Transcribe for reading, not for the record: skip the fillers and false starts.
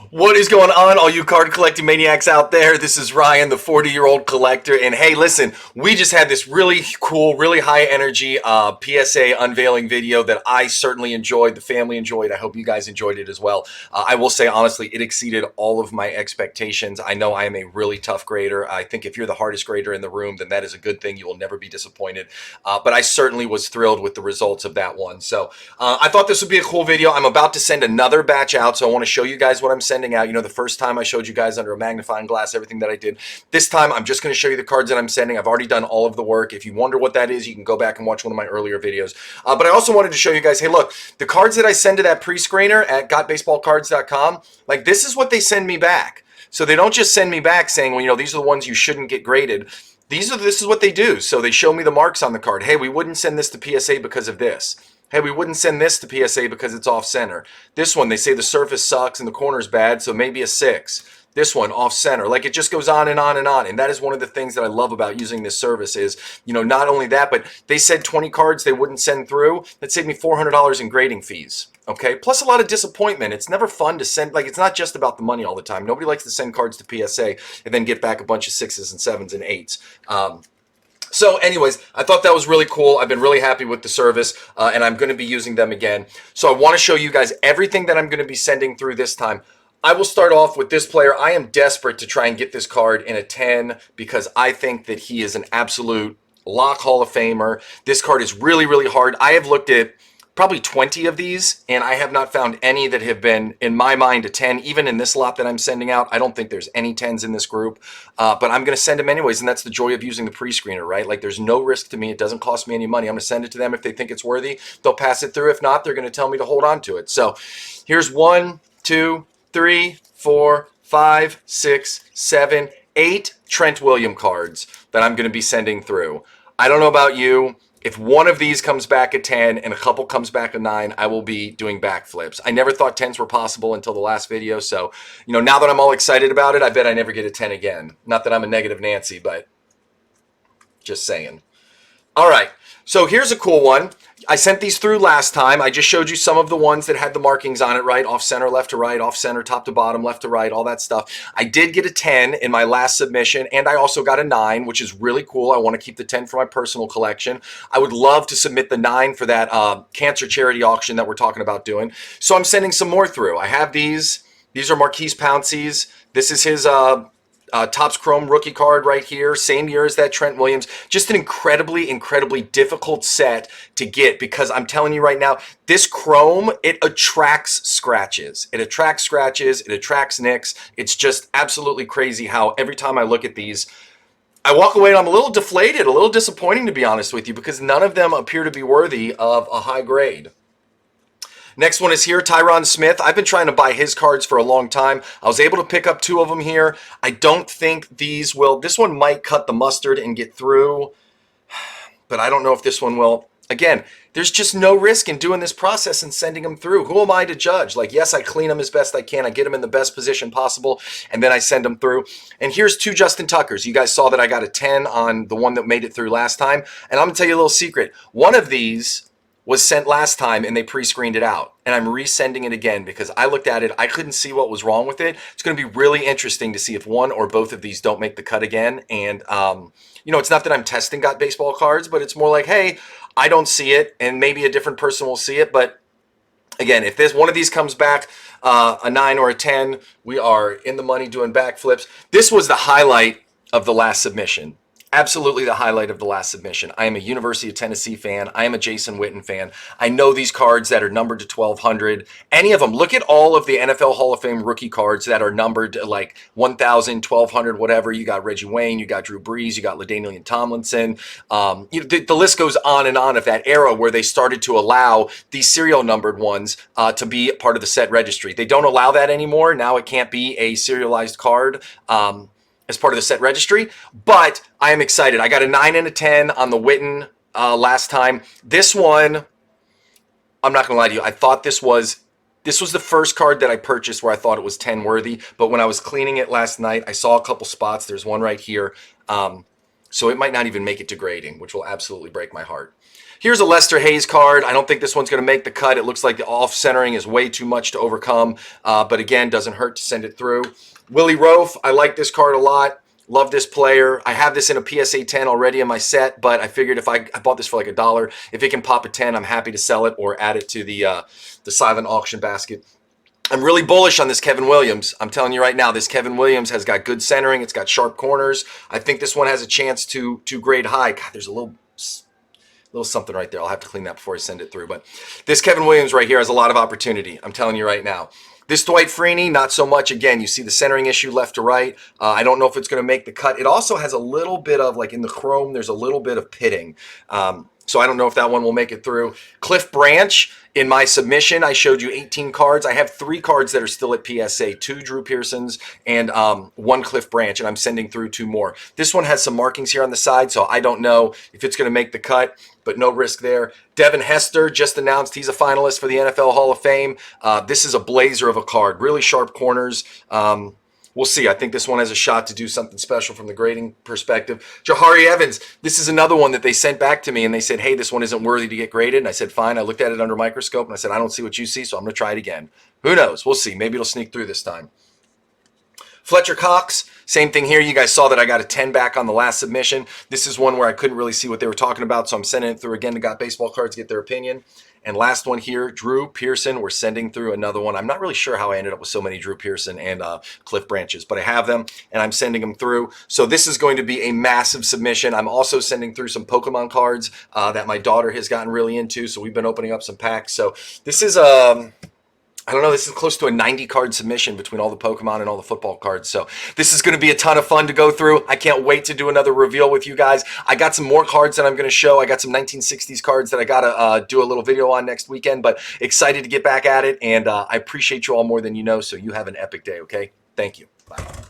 What is going on, all you card collecting maniacs out there? This is Ryan, the 40-year-old collector. And hey, listen, we just had this really cool, really high energy PSA unveiling video that I certainly enjoyed. The family enjoyed. I hope you guys enjoyed it as well. I will say, honestly, it exceeded all of my expectations. I know I am a really tough grader. I think if you're the hardest grader in the room, then that is a good thing. You will never be disappointed. But I certainly was thrilled with the results of that one. So I thought this would be a cool video. I'm about to send another batch out, so I want to show you guys what I'm sending out. You know, the first time I showed you guys under a magnifying glass everything that I did. This time I'm just going to show you the cards that I'm sending. I've already done all of the work. If you wonder what that is, you can go back and watch one of my earlier videos. But I also wanted to show you guys, hey, look, the cards that I send to that pre-screener at gotbaseballcards.com, like, this is what they send me back. So they don't just send me back saying, well, you know, these are the ones you shouldn't get graded. This is what they do. So they show me the marks on the card. Hey, we wouldn't send this to PSA because of this. Hey, we wouldn't send this to PSA because it's off center. This one, they say the surface sucks and the corner's bad, so maybe a 6. This one, off center. Like, it just goes on and on and on. And that is one of the things that I love about using this service is, you know, not only that, but they said 20 cards they wouldn't send through. That saved me $400 in grading fees. Okay, plus a lot of disappointment. It's never fun to send, like, it's not just about the money all the time. Nobody likes to send cards to PSA and then get back a bunch of 6s and 7s and 8s. So anyways, I thought that was really cool. I've been really happy with the service, and I'm going to be using them again. So I want to show you guys everything that I'm going to be sending through this time. I will start off with this player. I am desperate to try and get this card in a 10 because I think that he is an absolute lock Hall of Famer. This card is really, really hard. I have looked at probably 20 of these, and I have not found any that have been, in my mind, a 10. Even in this lot that I'm sending out, I don't think there's any 10s in this group, but I'm going to send them anyways, and that's the joy of using the pre-screener, right? Like, there's no risk to me. It doesn't cost me any money. I'm going to send it to them. If they think it's worthy, they'll pass it through. If not, they're going to tell me to hold on to it. So here's 1, 2, 3, 4, 5, 6, 7, 8 Trent Williams cards that I'm going to be sending through. I don't know about you. If one of these comes back a 10 and a couple comes back a 9, I will be doing backflips. I never thought 10s were possible until the last video. So, you know, now that I'm all excited about it, I bet I never get a 10 again. Not that I'm a negative Nancy, but just saying. All right, so here's a cool one. I sent these through last time. I just showed you some of the ones that had the markings on it, right? Off center, left to right, off center, top to bottom, left to right, all that stuff. I did get a 10 in my last submission, and I also got a 9, which is really cool. I want to keep the 10 for my personal collection. I would love to submit the 9 for that cancer charity auction that we're talking about doing. So I'm sending some more through. I have these. These are Marquise Pouncey's. This is his Topps Chrome rookie card right here. Same year as that Trent Williams. Just an incredibly, incredibly difficult set to get because I'm telling you right now, this Chrome, it attracts scratches. It attracts scratches. It attracts nicks. It's just absolutely crazy how every time I look at these, I walk away and I'm a little deflated, a little disappointing, to be honest with you, because none of them appear to be worthy of a high grade. Next one is here, Tyron Smith. I've been trying to buy his cards for a long time. I was able to pick up 2 of them here. I don't think these will. This one might cut the mustard and get through, but I don't know if this one will. Again, there's just no risk in doing this process and sending them through. Who am I to judge? Like, yes, I clean them as best I can. I get them in the best position possible, and then I send them through. And here's 2 Justin Tuckers. You guys saw that I got a 10 on the one that made it through last time. And I'm going to tell you a little secret. One of these was sent last time and they pre-screened it out, and I'm resending it again because I looked at it, I couldn't see what was wrong with it. It's going to be really interesting to see if one or both of these don't make the cut again. And you know, it's not that I'm testing Got Baseball cards, but it's more like, hey, I don't see it and maybe a different person will see it. But again, if this one of these comes back a 9 or a 10, we are in the money doing backflips. This was the highlight of the last submission. Absolutely the highlight of the last submission. I am a University of Tennessee fan. I am a Jason Witten fan. I know these cards that are numbered to 1,200. Any of them. Look at all of the NFL Hall of Fame rookie cards that are numbered to like 1,000, 1,200, whatever. You got Reggie Wayne, you got Drew Brees, you got LaDainian Tomlinson. You know, the list goes on and on of that era where they started to allow these serial numbered ones to be part of the set registry. They don't allow that anymore. Now it can't be a serialized card. As part of the set registry, but I am excited. I got a 9 and a 10 on the Witten last time. This one, I'm not gonna lie to you, I thought this was the first card that I purchased where I thought it was 10 worthy, but when I was cleaning it last night, I saw a couple spots. There's one right here. So it might not even make it to grading, which will absolutely break my heart. Here's a Lester Hayes card. I don't think this one's going to make the cut. It looks like the off-centering is way too much to overcome. But again, doesn't hurt to send it through. Willie Roaf, I like this card a lot. Love this player. I have this in a PSA 10 already in my set, but I figured if I bought this for like $1, if it can pop a 10, I'm happy to sell it or add it to the silent auction basket. I'm really bullish on this Kevin Williams. I'm telling you right now, this Kevin Williams has got good centering. It's got sharp corners. I think this one has a chance to grade high. God, there's a little something right there. I'll have to clean that before I send it through. But this Kevin Williams right here has a lot of opportunity. I'm telling you right now. This Dwight Freeney, not so much. Again, you see the centering issue left to right. I don't know if it's going to make the cut. It also has a little bit of, like in the chrome, there's a little bit of pitting. So I don't know if that one will make it through. Cliff Branch, in my submission, I showed you 18 cards. I have 3 cards that are still at PSA, 2 Drew Pearsons and 1 Cliff Branch, and I'm sending through 2 more. This one has some markings here on the side, so I don't know if it's going to make the cut, but no risk there. Devin Hester just announced he's a finalist for the NFL Hall of Fame. This is a blazer of a card, really sharp corners. We'll see. I think this one has a shot to do something special from the grading perspective. Jahari Evans, this is another one that they sent back to me, and they said, hey, this one isn't worthy to get graded. And I said, fine. I looked at it under a microscope, and I said, I don't see what you see, so I'm going to try it again. Who knows? We'll see. Maybe it'll sneak through this time. Fletcher Cox, same thing here. You guys saw that I got a 10 back on the last submission. This is one where I couldn't really see what they were talking about, so I'm sending it through again to Got Baseball Cards to get their opinion. And last one here, Drew Pearson. We're sending through another one. I'm not really sure how I ended up with so many Drew Pearson and Cliff Branches, but I have them, and I'm sending them through. So this is going to be a massive submission. I'm also sending through some Pokemon cards that my daughter has gotten really into, so we've been opening up some packs. So this is I don't know, this is close to a 90-card submission between all the Pokemon and all the football cards. So this is going to be a ton of fun to go through. I can't wait to do another reveal with you guys. I got some more cards that I'm going to show. I got some 1960s cards that I got to do a little video on next weekend, but excited to get back at it. And I appreciate you all more than you know, so you have an epic day, okay? Thank you. Bye.